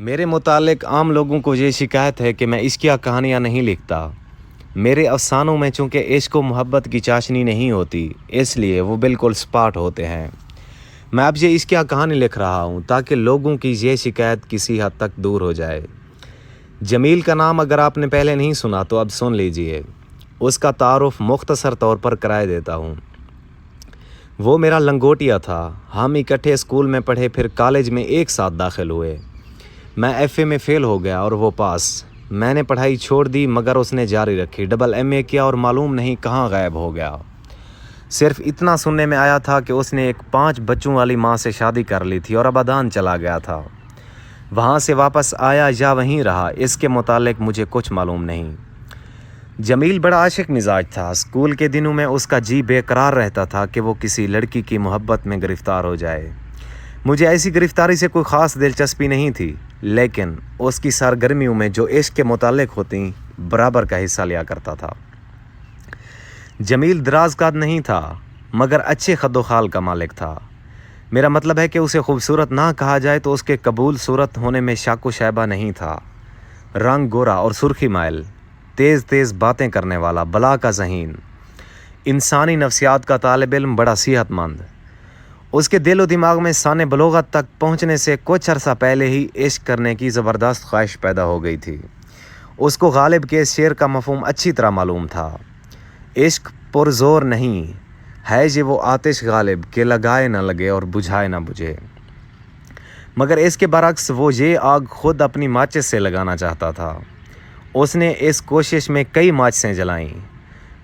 میرے متعلق عام لوگوں کو یہ شکایت ہے کہ میں عشقیہ کہانیاں نہیں لکھتا۔ میرے افسانوں میں چونکہ عشق و محبت کی چاشنی نہیں ہوتی، اس لیے وہ بالکل سپاٹ ہوتے ہیں۔ میں اب یہ عشقیہ کہانی لکھ رہا ہوں تاکہ لوگوں کی یہ شکایت کسی حد تک دور ہو جائے۔ جمیل کا نام اگر آپ نے پہلے نہیں سنا تو اب سن لیجئے۔ اس کا تعارف مختصر طور پر کرائے دیتا ہوں۔ وہ میرا لنگوٹیا تھا۔ ہم اکٹھے اسکول میں پڑھے، پھر کالج میں ایک ساتھ داخل ہوئے۔ میں ایف اے میں فیل ہو گیا اور وہ پاس۔ میں نے پڑھائی چھوڑ دی مگر اس نے جاری رکھی، ڈبل ایم اے کیا اور معلوم نہیں کہاں غائب ہو گیا۔ صرف اتنا سننے میں آیا تھا کہ اس نے ایک 5 بچوں والی ماں سے شادی کر لی تھی اور ابادان چلا گیا تھا۔ وہاں سے واپس آیا یا وہیں رہا، اس کے متعلق مجھے کچھ معلوم نہیں۔ جمیل بڑا عاشق مزاج تھا۔ اسکول کے دنوں میں اس کا جی بے قرار رہتا تھا کہ وہ کسی لڑکی کی محبت میں گرفتار ہو جائے۔ مجھے ایسی گرفتاری سے کوئی خاص دلچسپی نہیں تھی، لیکن اس کی سرگرمیوں میں جو عشق کے متعلق ہوتی برابر کا حصہ لیا کرتا تھا۔ جمیل دراز قد نہیں تھا مگر اچھے خد و خال کا مالک تھا۔ میرا مطلب ہے کہ اسے خوبصورت نہ کہا جائے تو اس کے قبول صورت ہونے میں شک و شائبہ نہیں تھا۔ رنگ گورا اور سرخی مائل، تیز تیز باتیں کرنے والا، بلا کا ذہین، انسانی نفسیات کا طالب علم، بڑا صحت مند۔ اس کے دل و دماغ میں سانِ بلوغت تک پہنچنے سے کچھ عرصہ پہلے ہی عشق کرنے کی زبردست خواہش پیدا ہو گئی تھی۔ اس کو غالب کے اس شعر کا مفہوم اچھی طرح معلوم تھا۔ عشق پرزور نہیں ہے یہ وہ آتش غالب کہ لگائے نہ لگے اور بجھائے نہ بجھے، مگر اس کے برعکس وہ یہ آگ خود اپنی ماچس سے لگانا چاہتا تھا۔ اس نے اس کوشش میں کئی ماچسیں جلائیں۔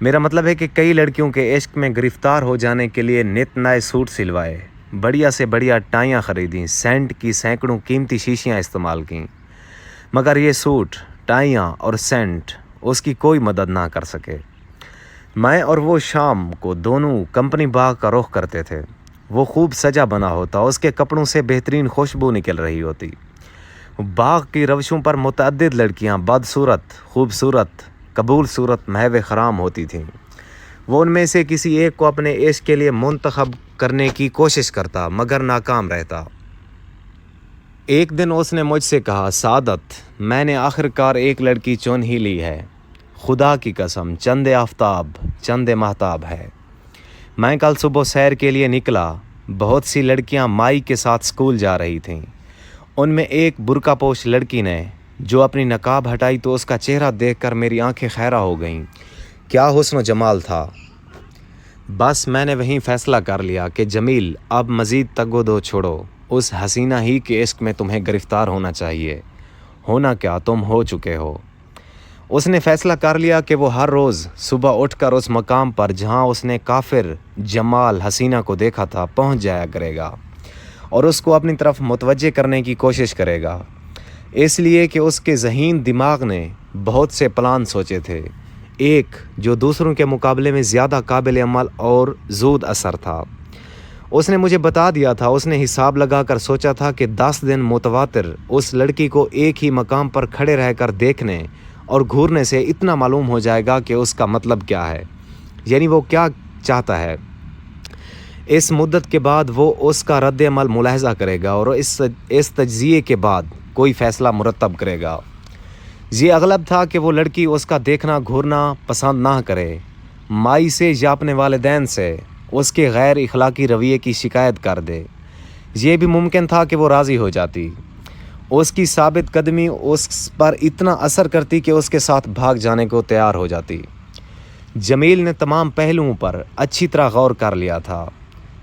میرا مطلب ہے کہ کئی لڑکیوں کے عشق میں گرفتار ہو جانے کے لیے نت نئے سوٹ سلوائے، بڑھیا سے بڑھیا ٹائیاں خریدیں، سینٹ کی سینکڑوں قیمتی شیشیاں استعمال کیں، مگر یہ سوٹ، ٹائیاں اور سینٹ اس کی کوئی مدد نہ کر سکے۔ میں اور وہ شام کو دونوں کمپنی باغ کا رخ کرتے تھے۔ وہ خوب سجا بنا ہوتا، اس کے کپڑوں سے بہترین خوشبو نکل رہی ہوتی۔ باغ کی روشوں پر متعدد لڑکیاں بدصورت، خوبصورت، قبول صورت محو خرام ہوتی تھیں۔ وہ ان میں سے کسی ایک کو اپنے عشق کے لیے منتخب کرنے کی کوشش کرتا مگر ناکام رہتا۔ ایک دن اس نے مجھ سے کہا، سعادت، میں نے آخرکار ایک لڑکی چن ہی لی ہے۔ خدا کی قسم، چند آفتاب چند مہتاب ہے۔ میں کل صبح سیر کے لیے نکلا۔ بہت سی لڑکیاں مائی کے ساتھ اسکول جا رہی تھیں۔ ان میں ایک برقع پوش لڑکی نے جو اپنی نقاب ہٹائی تو اس کا چہرہ دیکھ کر میری آنکھیں خیرہ ہو گئیں۔ کیا حسن و جمال تھا! بس میں نے وہیں فیصلہ کر لیا کہ جمیل، اب مزید تگ و دو چھوڑو، اس حسینہ ہی کے عشق میں تمہیں گرفتار ہونا چاہیے۔ ہونا کیا، تم ہو چکے ہو۔ اس نے فیصلہ کر لیا کہ وہ ہر روز صبح اٹھ کر اس مقام پر جہاں اس نے کافر جمال حسینہ کو دیکھا تھا پہنچ جایا کرے گا اور اس کو اپنی طرف متوجہ کرنے کی کوشش کرے گا، اس لیے کہ اس کے ذہین دماغ نے بہت سے پلان سوچے تھے، ایک جو دوسروں کے مقابلے میں زیادہ قابل عمل اور زود اثر تھا۔ اس نے مجھے بتا دیا تھا، اس نے حساب لگا کر سوچا تھا کہ 10 دن متواتر اس لڑکی کو ایک ہی مقام پر کھڑے رہ کر دیکھنے اور گھورنے سے اتنا معلوم ہو جائے گا کہ اس کا مطلب کیا ہے، یعنی وہ کیا چاہتا ہے۔ اس مدت کے بعد وہ اس کا رد عمل ملاحظہ کرے گا اور اس تجزیے کے بعد کوئی فیصلہ مرتب کرے گا۔ یہ اغلب تھا کہ وہ لڑکی اس کا دیکھنا گھورنا پسند نہ کرے، مائی سے یا اپنے والدین سے اس کے غیر اخلاقی رویے کی شکایت کر دے۔ یہ بھی ممکن تھا کہ وہ راضی ہو جاتی۔ اس کی ثابت قدمی اس پر اتنا اثر کرتی کہ اس کے ساتھ بھاگ جانے کو تیار ہو جاتی۔ جمیل نے تمام پہلوؤں پر اچھی طرح غور کر لیا تھا،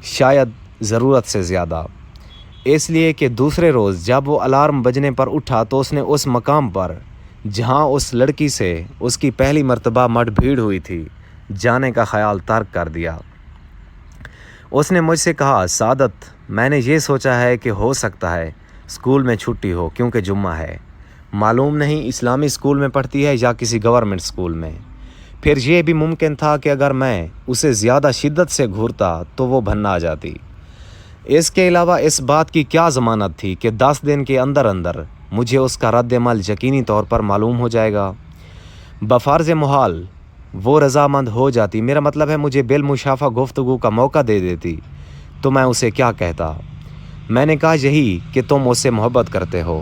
شاید ضرورت سے زیادہ، اس لیے کہ دوسرے روز جب وہ الارم بجنے پر اٹھا تو اس نے اس مقام پر جہاں اس لڑکی سے اس کی پہلی مرتبہ مٹ بھیڑ ہوئی تھی جانے کا خیال ترک کر دیا۔ اس نے مجھ سے کہا، سعادت، میں نے یہ سوچا ہے کہ ہو سکتا ہے اسکول میں چھٹی ہو کیونکہ جمعہ ہے، معلوم نہیں اسلامی اسکول میں پڑھتی ہے یا کسی گورنمنٹ اسکول میں۔ پھر یہ بھی ممکن تھا کہ اگر میں اسے زیادہ شدت سے گھورتا تو وہ بھنا جاتی۔ اس کے علاوہ اس بات کی کیا ضمانت تھی کہ 10 دن کے اندر اندر مجھے اس کا رد عمل یقینی طور پر معلوم ہو جائے گا۔ بفرض محال وہ رضامند ہو جاتی، میرا مطلب ہے مجھے بالمشافہ گفتگو کا موقع دے دیتی، تو میں اسے کیا کہتا؟ میں نے کہا یہی کہ تم اس سے محبت کرتے ہو۔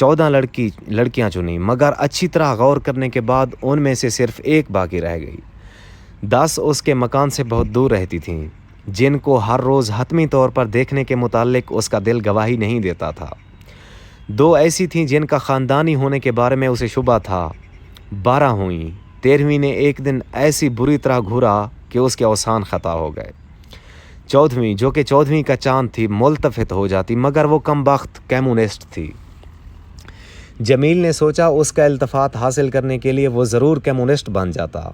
14 لڑکیاں چنی، مگر اچھی طرح غور کرنے کے بعد ان میں سے صرف ایک باقی رہ گئی۔ 10 اس کے مکان سے بہت دور رہتی تھیں، جن کو ہر روز حتمی طور پر دیکھنے کے متعلق اس کا دل گواہی نہیں دیتا تھا۔ 2 ایسی تھیں جن کا خاندانی ہونے کے بارے میں اسے شبہ تھا۔ 12 ہوئیں۔ 13ویں نے ایک دن ایسی بری طرح گھورا کہ اس کے اوسان خطا ہو گئے۔ 14ویں، جو کہ 14ویں کا چاند تھی، ملتفت ہو جاتی، مگر وہ کم بخت کمیونسٹ تھی۔ جمیل نے سوچا اس کا التفات حاصل کرنے کے لیے وہ ضرور کمیونسٹ بن جاتا،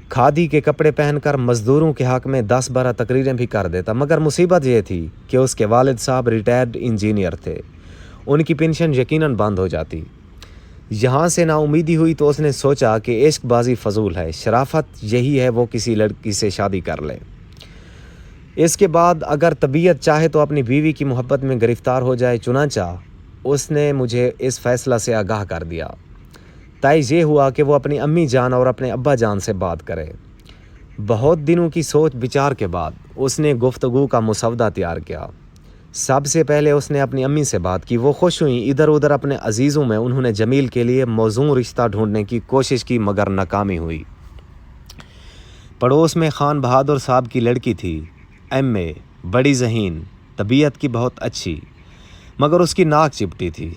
کھادی کے کپڑے پہن کر مزدوروں کے حق میں 10-12 تقریریں بھی کر دیتا۔ مگر مصیبت یہ تھی کہ اس کے والد صاحب ریٹائرڈ انجینئر تھے، ان کی پینشن یقیناً بند ہو جاتی۔ یہاں سے نا امیدی ہوئی تو اس نے سوچا کہ عشق بازی فضول ہے، شرافت یہی ہے وہ کسی لڑکی سے شادی کر لے۔ اس کے بعد اگر طبیعت چاہے تو اپنی بیوی کی محبت میں گرفتار ہو جائے۔ چنانچہ اس نے مجھے اس فیصلہ سے آگاہ کر دیا۔ طے یہ ہوا کہ وہ اپنی امی جان اور اپنے ابا جان سے بات کرے۔ بہت دنوں کی سوچ بچار کے بعد اس نے گفتگو کا مسودہ تیار کیا۔ سب سے پہلے اس نے اپنی امی سے بات کی۔ وہ خوش ہوئیں۔ ادھر ادھر اپنے عزیزوں میں انہوں نے جمیل کے لیے موزوں رشتہ ڈھونڈنے کی کوشش کی، مگر ناکامی ہوئی۔ پڑوس میں خان بہادر صاحب کی لڑکی تھی، ایم اے، بڑی ذہین، طبیعت کی بہت اچھی، مگر اس کی ناک چپٹی تھی۔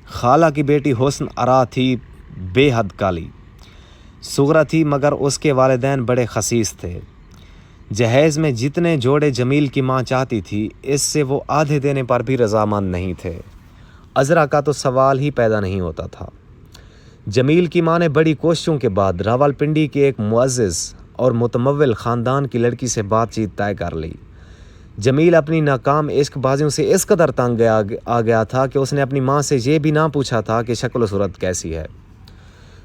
خالہ کی بیٹی حسن آرا تھی، بے حد کالی، صغرا تھی، مگر اس کے والدین بڑے خسیس تھے۔ جہیز میں جتنے جوڑے جمیل کی ماں چاہتی تھی، اس سے وہ آدھے دینے پر بھی رضامند نہیں تھے۔ عذرا کا تو سوال ہی پیدا نہیں ہوتا تھا۔ جمیل کی ماں نے بڑی کوششوں کے بعد راولپنڈی کے ایک معزز اور متمول خاندان کی لڑکی سے بات چیت طے کر لی۔ جمیل اپنی ناکام عشق بازیوں سے اس قدر تنگ آ گیا تھا کہ اس نے اپنی ماں سے یہ بھی نہ پوچھا تھا کہ شکل و صورت کیسی ہے۔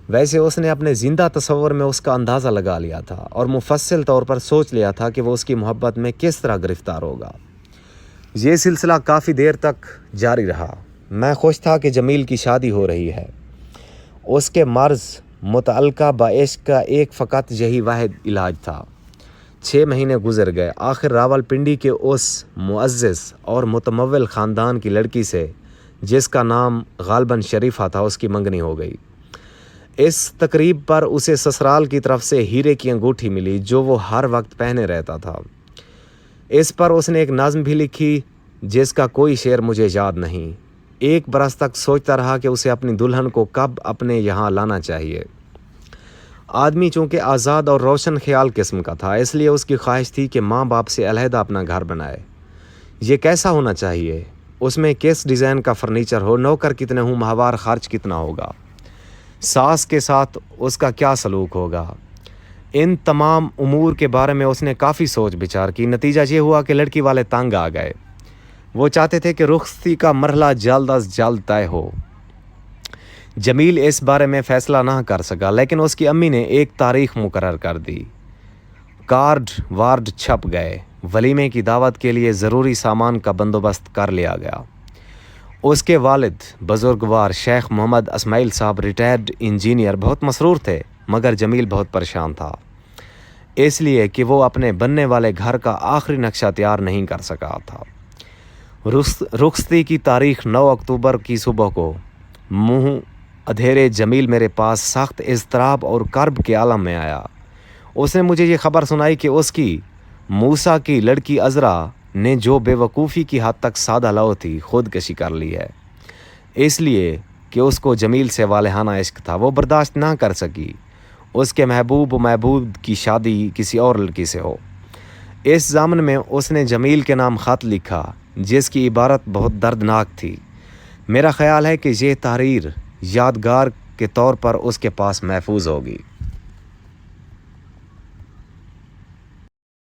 ویسے اس نے اپنے زندہ تصور میں اس کا اندازہ لگا لیا تھا اور مفصل طور پر سوچ لیا تھا کہ وہ اس کی محبت میں کس طرح گرفتار ہوگا۔ یہ سلسلہ کافی دیر تک جاری رہا۔ میں خوش تھا کہ جمیل کی شادی ہو رہی ہے۔ اس کے مرض متعلقہ بعشق کا ایک فقط یہی واحد علاج تھا۔ 6 مہینے گزر گئے۔ آخر راولپنڈی کے اس معزز اور متمول خاندان کی لڑکی سے، جس کا نام غالباً شریفہ تھا، اس کی منگنی ہو گئی۔ اس تقریب پر اسے سسرال کی طرف سے ہیرے کی انگوٹھی ملی، جو وہ ہر وقت پہنے رہتا تھا۔ اس پر اس نے ایک نظم بھی لکھی جس کا کوئی شعر مجھے یاد نہیں۔ 1 برس تک سوچتا رہا کہ اسے اپنی دلہن کو کب اپنے یہاں لانا چاہیے۔ آدمی چونکہ آزاد اور روشن خیال قسم کا تھا، اس لیے اس کی خواہش تھی کہ ماں باپ سے علیحدہ اپنا گھر بنائے۔ یہ کیسا ہونا چاہیے، اس میں کس ڈیزائن کا فرنیچر ہو، نوکر کتنے ہوں، ماہوار خرچ کتنا ہوگا، ساس کے ساتھ اس کا کیا سلوک ہوگا۔ ان تمام امور کے بارے میں اس نے کافی سوچ بچار کی۔ نتیجہ یہ ہوا کہ لڑکی والے تنگ آ گئے۔ وہ چاہتے تھے کہ رخصتی کا مرحلہ جلد از جلد طے ہو۔ جمیل اس بارے میں فیصلہ نہ کر سکا، لیکن اس کی امی نے ایک تاریخ مقرر کر دی۔ کارڈ وارڈ چھپ گئے۔ ولیمے کی دعوت کے لیے ضروری سامان کا بندوبست کر لیا گیا۔ اس کے والد بزرگوار شیخ محمد اسماعیل صاحب ریٹائرڈ انجینئر بہت مسرور تھے، مگر جمیل بہت پریشان تھا، اس لیے کہ وہ اپنے بننے والے گھر کا آخری نقشہ تیار نہیں کر سکا تھا۔ رخصتی کی تاریخ 9 اکتوبر کی صبح کو منہ ادھیرے جمیل میرے پاس سخت اضطراب اور کرب کے عالم میں آیا۔ اس نے مجھے یہ خبر سنائی کہ اس کی موسیٰ کی لڑکی عذرا نے، جو بے وقوفی کی حد تک سادہ لو تھی، خودکشی کر لی ہے، اس لیے کہ اس کو جمیل سے والہانہ عشق تھا۔ وہ برداشت نہ کر سکی اس کے محبوب و معبود کی شادی کسی اور لڑکی سے ہو۔ اس ضمن میں اس نے جمیل کے نام خط لکھا، جس کی عبارت بہت دردناک تھی۔ میرا خیال ہے کہ یہ تحریر یادگار کے طور پر اس کے پاس محفوظ ہوگی۔